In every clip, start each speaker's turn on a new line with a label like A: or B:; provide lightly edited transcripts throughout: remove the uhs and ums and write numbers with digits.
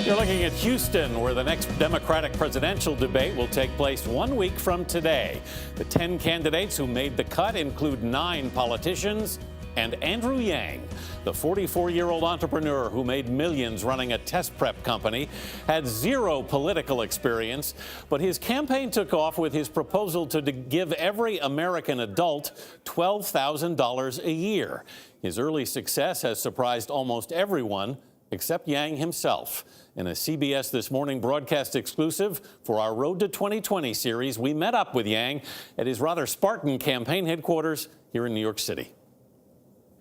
A: You're looking at Houston, where the next Democratic presidential debate will take place 1 week from today. The 10 candidates who made the cut include 9 politicians and Andrew Yang, the 44-year-old entrepreneur who made millions running a test prep company, had 0 political experience, but his campaign took off with his proposal to give every American adult $12,000 a year. His early success has surprised almost everyone except Yang himself. In a CBS This Morning broadcast exclusive for our Road to 2020 series, we met up with Yang at his rather Spartan campaign headquarters here in New York City.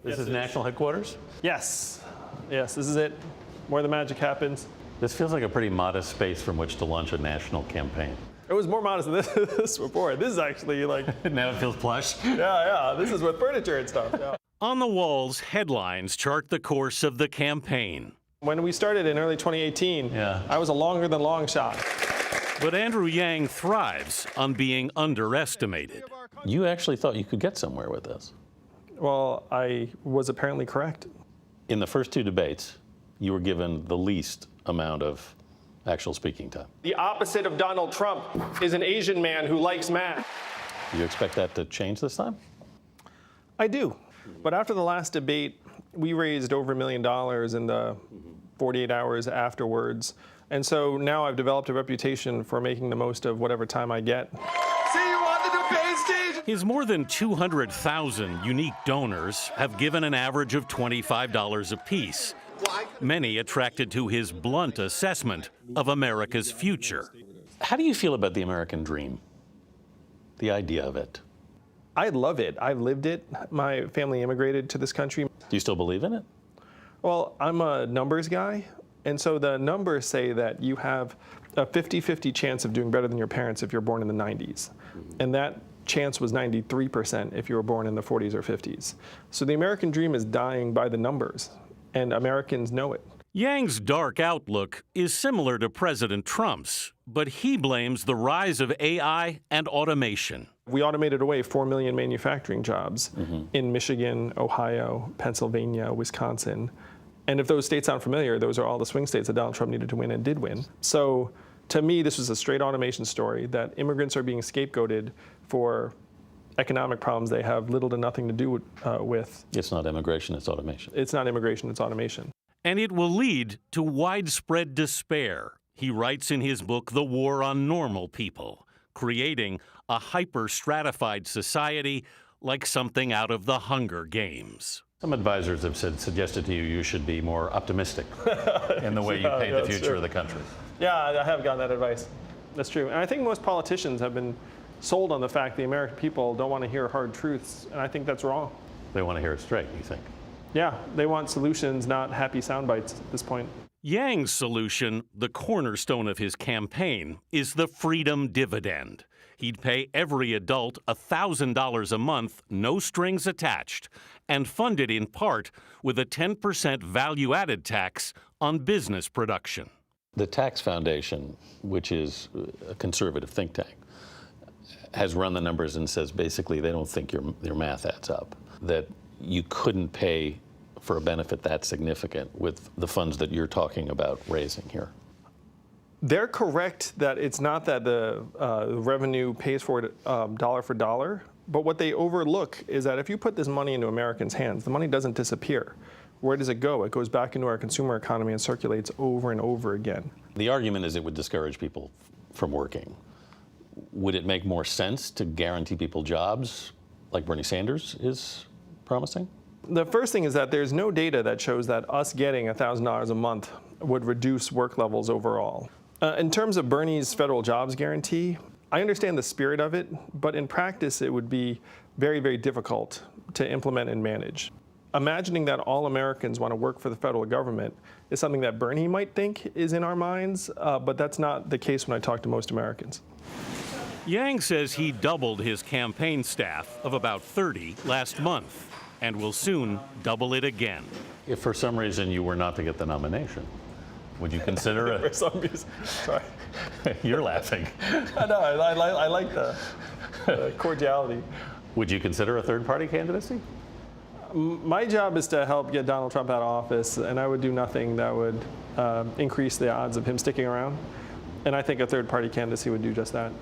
A: This is national headquarters?
B: Yes. Yes, this is it. Where the magic happens.
A: This feels like a pretty modest space from which to launch a national campaign.
B: It was more modest than this before. This is actually like...
A: Now it feels plush?
B: Yeah. This is with furniture and stuff. Yeah.
A: On the walls, headlines chart the course of the campaign.
B: When we started in early 2018, I was a longer than long shot.
A: But Andrew Yang thrives on being underestimated. You actually thought you could get somewhere with this?
B: Well, I was apparently correct.
A: In the first 2 debates, you were given the least amount of actual speaking time.
B: The opposite of Donald Trump is an Asian man who likes math.
A: Do you expect that to change this time?
B: I do. But after the last debate, we raised over $1 million in the 48 hours afterwards. And so now I've developed a reputation for making the most of whatever time I get.
C: See you on the debate stage!
A: His more than 200,000 unique donors have given an average of $25 apiece, many attracted to his blunt assessment of America's future. How do you feel about the American dream? The idea of it?
B: I love it. I've lived it. My family immigrated to this country.
A: Do you still believe in it?
B: Well, I'm a numbers guy, and so the numbers say that you have a 50-50 chance of doing better than your parents if you're born in the 90s. And that chance was 93% if you were born in the 40s or 50s. So the American dream is dying by the numbers, and Americans know it.
A: Yang's dark outlook is similar to President Trump's, but he blames the rise of AI and automation.
B: We automated away 4 million manufacturing jobs in Michigan, Ohio, Pennsylvania, Wisconsin. And if those states sound familiar, those are all the swing states that Donald Trump needed to win and did win. So to me, this was a straight automation story that immigrants are being scapegoated for economic problems they have little to nothing to do with.
A: It's not immigration, it's automation.
B: It's not immigration, it's automation.
A: And it will lead to widespread despair. He writes in his book, The War on Normal People, creating a hyper-stratified society like something out of the Hunger Games. Some advisors have suggested to you you should be more optimistic in the way you paint the future of the country.
B: Yeah, I have gotten that advice. That's true. And I think most politicians have been sold on the fact the American people don't want to hear hard truths, and I think that's wrong.
A: They want to hear it straight, you think?
B: Yeah, they want solutions, not happy sound bites at this point.
A: Yang's solution, the cornerstone of his campaign, is the freedom dividend. He'd pay every adult $1,000 a month, no strings attached, and fund it in part with a 10% value-added tax on business production. The Tax Foundation, which is a conservative think tank, has run the numbers and says basically they don't think your math adds up, that you couldn't pay for a benefit that significant with the funds that you're talking about raising here.
B: They're correct that it's not that the revenue pays for it dollar for dollar, but what they overlook is that if you put this money into Americans' hands, the money doesn't disappear. Where does it go? It goes back into our consumer economy and circulates over and over again.
A: The argument is it would discourage people from working. Would it make more sense to guarantee people jobs like Bernie Sanders is promising?
B: The first thing is that there's no data that shows that us getting $1,000 a month would reduce work levels overall. In terms of Bernie's federal jobs guarantee, I understand the spirit of it, but in practice it would be very, very difficult to implement and manage. Imagining that all Americans want to work for the federal government is something that Bernie might think is in our minds, but that's not the case when I talk to most Americans.
A: Yang says he doubled his campaign staff of about 30 last month and will soon double it again. If for some reason you were not to get the nomination, would you consider it?
B: For some reason, sorry.
A: You're laughing.
B: I know, I like the cordiality.
A: Would you consider a third-party candidacy?
B: My job is to help get Donald Trump out of office, and I would do nothing that would increase the odds of him sticking around. And I think a third-party candidacy would do just that.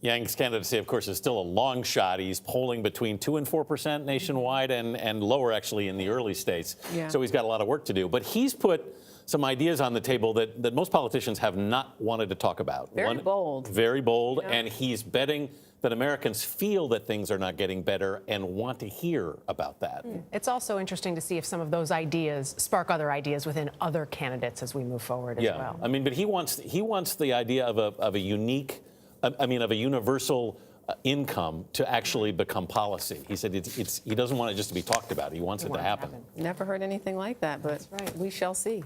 A: Yang's candidacy, of course, is still a long shot. He's polling between 2% and 4% nationwide and lower, actually, in the early states.
D: Yeah.
A: So he's got a lot of work to do. But he's put some ideas on the table that most politicians have not wanted to talk about.
D: Very bold.
A: Very bold.
D: Yeah.
A: And he's betting that Americans feel that things are not getting better and want to hear about that.
E: It's also interesting to see if some of those ideas spark other ideas within other candidates as we move forward as well.
A: I mean, but he wants the idea of a unique, of a universal income to actually become policy. He said he doesn't want it just to be talked about. He wants it to happen.
D: Never heard anything like that, but
E: That's right.
D: we shall see.